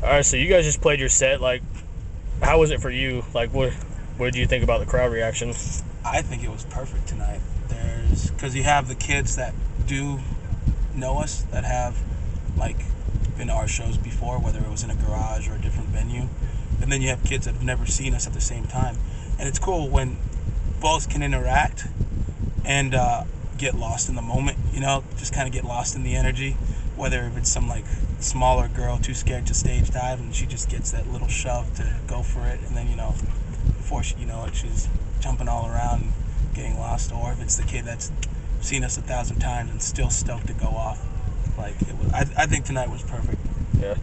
All right, so you guys just played your set. Like, how was it for you? Like, what did you think about the crowd reaction? I think it was perfect tonight. Because you have the kids that do know us, that have like been to our shows before, whether it was in a garage or a different venue, and then you have kids that have never seen us at the same time. And it's cool when both can interact and get lost in the moment. Just kind of get lost in the energy. Whether if it's some like smaller girl too scared to stage dive, and she just gets that little shove to go for it, and then before she's jumping all around and getting lost. Or if it's the kid that's seen us 1,000 times and still stoked to go off. Like it was, I think tonight was perfect. Yeah.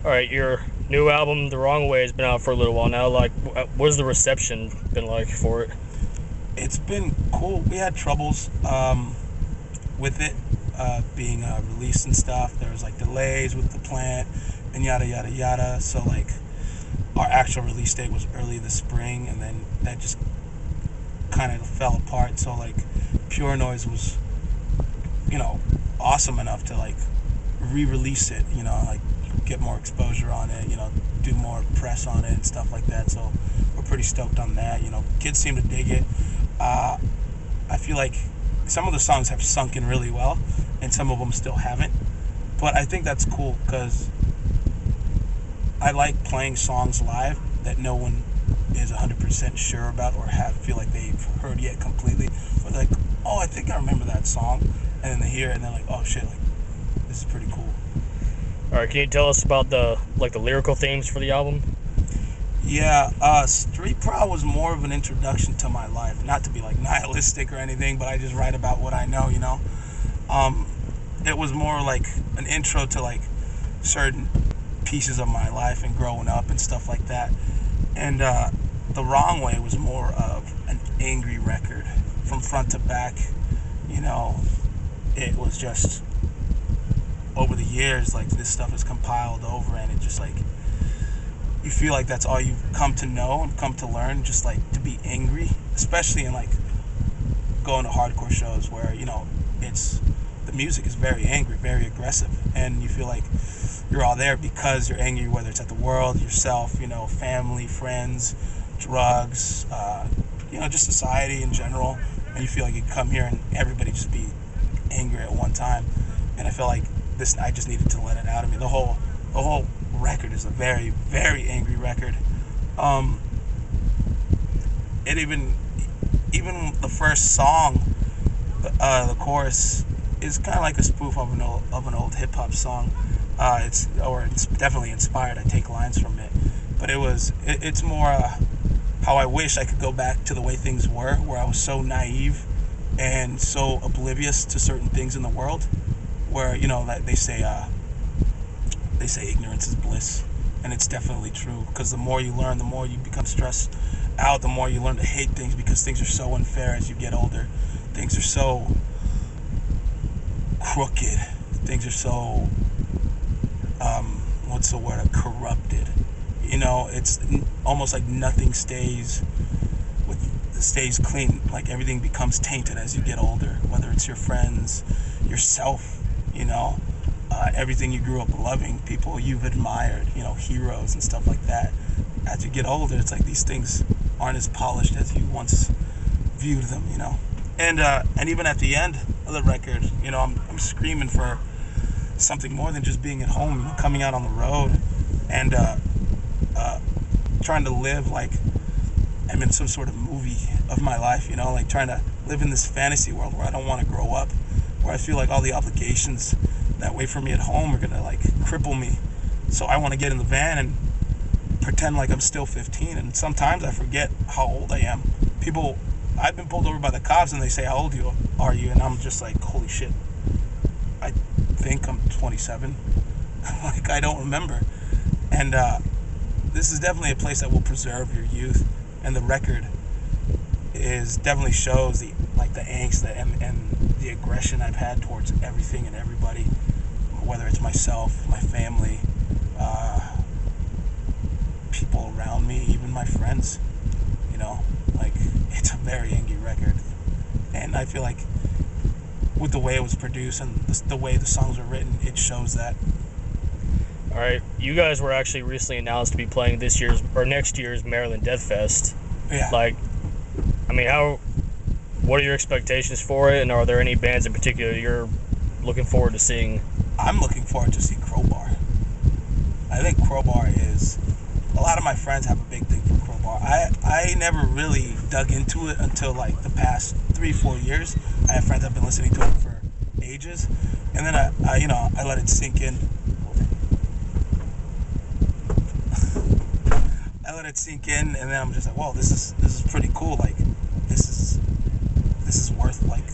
All right, your new album, The Wrong Way, has been out for a little while now. Like, what's the reception been like for it? It's been cool. We had troubles with it being released and stuff. There was like delays with the plant and yada yada yada. So like our actual release date was early this spring, and then that just kind of fell apart. So like Pure Noise was awesome enough to like re-release it, like get more exposure on it, do more press on it and stuff like that. So we're pretty stoked on that. Kids seem to dig it. I feel like some of the songs have sunk in really well and some of them still haven't, but I think that's cool because I like playing songs live that no one is 100% sure about or feel like they've heard yet completely, or like, oh, I think I remember that song, and then they hear it and they're like, oh shit, like this is pretty cool. All right, can you tell us about the lyrical themes for the album? Yeah, Street Proud was more of an introduction to my life. Not to be like nihilistic or anything, but I just write about what I know, It was more like an intro to like certain pieces of my life and growing up and stuff like that. And The Wrong Way was more of an angry record from front to back. It was just over the years, like this stuff is compiled over, and it just like you feel like that's all you've come to know and come to learn, just like to be angry, especially in like going to hardcore shows where it's the music is very angry, very aggressive, and you feel like you're all there because you're angry, whether it's at the world, yourself, family, friends, drugs, just society in general, and you feel like you come here and everybody just be angry at one time. And I feel like I just needed to let it out of me. The whole record is a very, very angry record. It even the first song, the chorus is kind of like a spoof of an old hip hop song. It's definitely inspired. I take lines from it, but it's more how I wish I could go back to the way things were, where I was so naive and so oblivious to certain things in the world, where that they say ignorance is bliss, and it's definitely true, because the more you learn, the more you become stressed out, the more you learn to hate things, because things are so unfair as you get older. Things are so crooked. Things are so corrupted. It's almost like nothing stays clean. Like everything becomes tainted as you get older, whether it's your friends, yourself, everything you grew up loving, people you've admired, heroes and stuff like that. As you get older, it's like these things aren't as polished as you once viewed them, and even at the end of the record, I'm screaming for something more than just being at home, coming out on the road and trying to live like I'm in some sort of movie of my life, like trying to live in this fantasy world where I don't want to grow up, where I feel like all the obligations that wait for me at home are gonna like cripple me. So I want to get in the van and pretend like I'm still 15, and sometimes I forget how old I am. I've been pulled over by the cops and they say, how old are you? And I'm just like, holy shit, I think I'm 27. Like, I don't remember. And this is definitely a place that will preserve your youth, and the record definitely shows the angst and the aggression I've had towards everything and everybody, whether it's myself, my family, people around me, even my friends. Like, it's a very angry record, and I feel like with the way it was produced and the way the songs were written, it shows that. All right, you guys were actually recently announced to be playing this year's or next year's Maryland Deathfest. Yeah. Like, I mean, what are your expectations for it, and are there any bands in particular you're looking forward to seeing? I'm looking forward to see Crowbar. I think Crowbar is. A lot of my friends have a big thing for Crowbar. I never really dug into it until like the past 3-4 years. I have friends that have been listening to it for ages, and then I let it sink in. I let it sink in, and then I'm just like, whoa, this is pretty cool. Like, this is worth like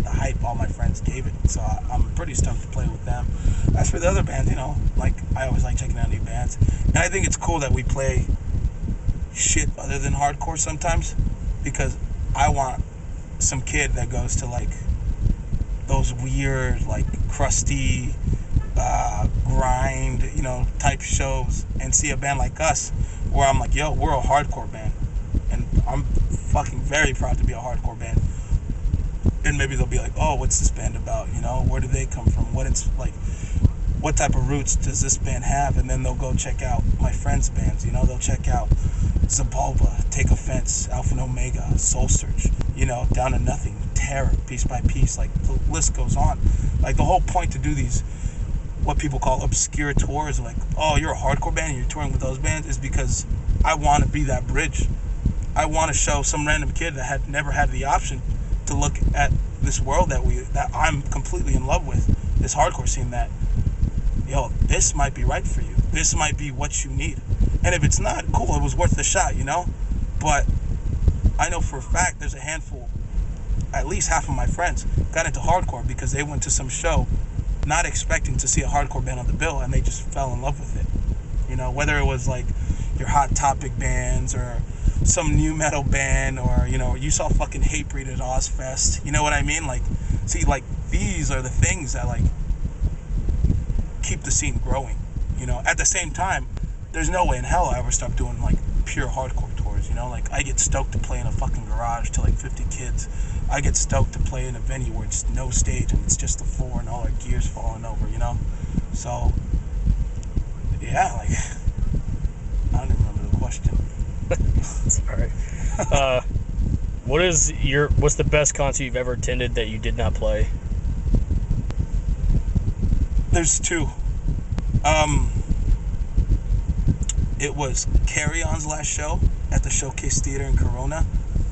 the hype all my friends gave it. So I'm pretty stoked to play with them. As for the other bands, like I always like checking out new bands, and I think it's cool that we play shit other than hardcore sometimes, because I want some kid that goes to like those weird, like crusty, grind, type shows and see a band like us, where I'm like, yo, we're a hardcore band, and I'm fucking very proud to be a hardcore band. And maybe they'll be like, oh, what's this band about? Where do they come from? What type of roots does this band have? And then they'll go check out my friends' bands. They'll check out Zabulba, Take Offense, Alpha and Omega, Soul Search, Down to Nothing, Terror, Piece by Piece. Like, the list goes on. Like, the whole point to do these, what people call obscure tours, like, oh, you're a hardcore band and you're touring with those bands, is because I want to be that bridge. I want to show some random kid that had never had the option to look at this world that I'm completely in love with, this hardcore scene, that, yo, this might be right for you. This might be what you need. And if it's not, cool, it was worth the shot, But I know for a fact there's a handful, at least half of my friends got into hardcore because they went to some show not expecting to see a hardcore band on the bill, and they just fell in love with it. Whether it was like your Hot Topic bands or some new metal band, or you saw fucking Hatebreed at Ozfest. You know what I mean? Like, see, like, these are the things that like keep the scene growing. At the same time, there's no way in hell I ever stop doing like pure hardcore tours. Like, I get stoked to play in a fucking garage to like 50 kids. I get stoked to play in a venue where it's no stage and it's just the floor and all our gear's falling over. So yeah, like, I don't even remember the question. Sorry. What's the best concert you've ever attended that you did not play? There's two. It was Carry On's last show at the Showcase Theater in Corona.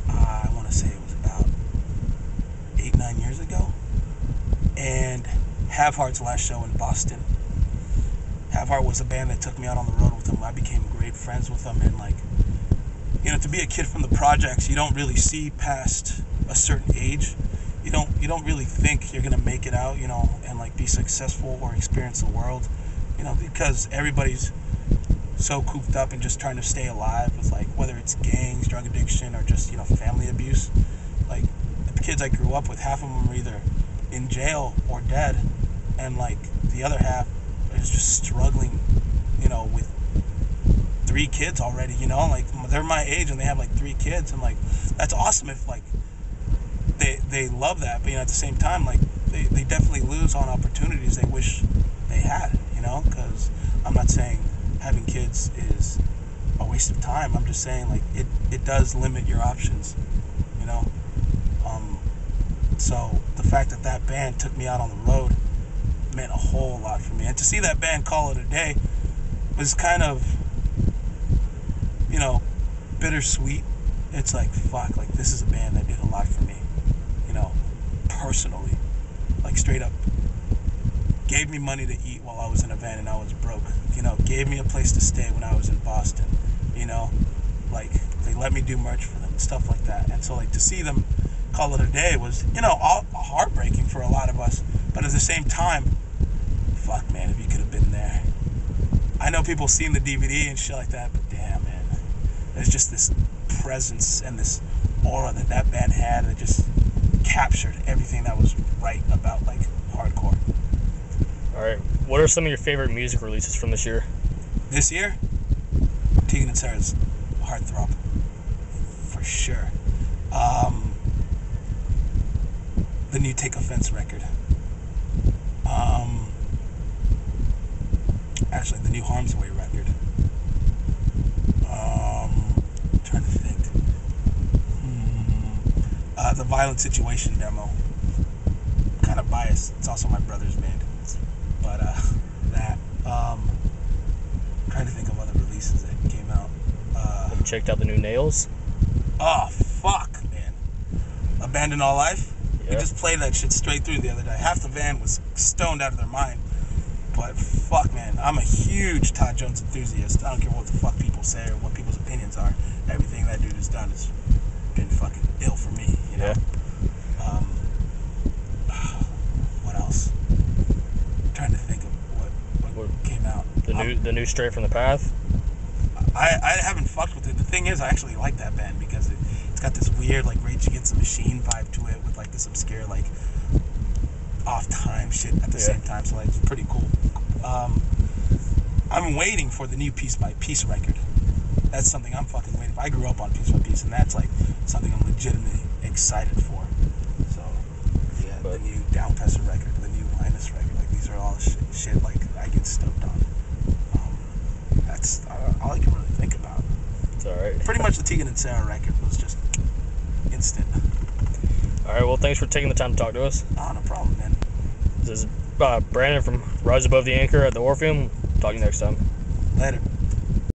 I want to say it was about 8-9 years ago. And Have Heart's last show in Boston. Have Heart was a band that took me out on the road with them. I became great friends with them, and like, to be a kid from the projects, you don't really see past a certain age. You don't really think you're gonna make it out, and like be successful or experience the world, because everybody's so cooped up and just trying to stay alive with, like, whether it's gangs, drug addiction, or just family abuse. Like, the kids I grew up with, half of them are either in jail or dead, and like the other half is just struggling, with 3 kids already. Like, they're my age and they have like 3 kids, and like, that's awesome if like they love that, but at the same time, like, they definitely lose on opportunities they wish they had, because I'm not saying having kids is a waste of time. I'm just saying, like, it does limit your options, so the fact that band took me out on the road meant a whole lot for me, and to see that band call it a day was kind of, bittersweet. It's like, fuck, like, this is a band that did a lot for me, personally, like, straight up gave me money to eat while I was in a van and I was broke, gave me a place to stay when I was in Boston, like, they let me do merch for them and stuff like that. And so, like, to see them call it a day was, heartbreaking for a lot of us, but at the same time, fuck, man, if you could have been there. I know people seen the DVD and shit like that, but damn, man, there's just this presence and this aura that band had that just captured everything that was right about, like, hardcore. All right. What are some of your favorite music releases from this year? This year, Tegan and Sarah's Heartthrob, for sure. The new Take Offense record. Actually, the new Harm's Way record. Trying to think. The Violent Situation demo. Kind of biased. It's also my brother's band. But that. Trying to think of other releases that came out. Have you checked out the new Nails? Oh, fuck, man. Abandon All Life? Yeah. We just played that shit straight through the other day. Half the van was stoned out of their mind. But fuck, man, I'm a huge Todd Jones enthusiast. I don't care what the fuck people say or what people's opinions are. Everything that dude has done has been fucking ill for me, you know? Yeah. What else? I'm trying to think of what came out. The new Straight from the Path? I haven't fucked with it. The thing is, I actually like that band because it's got this weird, like, Rage Against the Machine vibe to it with, like, this obscure, like, off-time shit at the same time. So, like, it's pretty cool. I'm waiting for the new Piece by Piece record. That's something I'm fucking waiting for. I grew up on Piece by Piece, and that's, like, something I'm legitimately excited for. So, yeah, the new Downpesser record, the new Linus record, like, these are all shit like, I get stoked on. That's all I can really think about. It's alright. Pretty much the Tegan and Sarah record was just instant. Alright, well, thanks for taking the time to talk to us. Oh, no problem, man. This is Brandon from Rise Above the Anchor at the Orpheum. Talk to you next time. Later.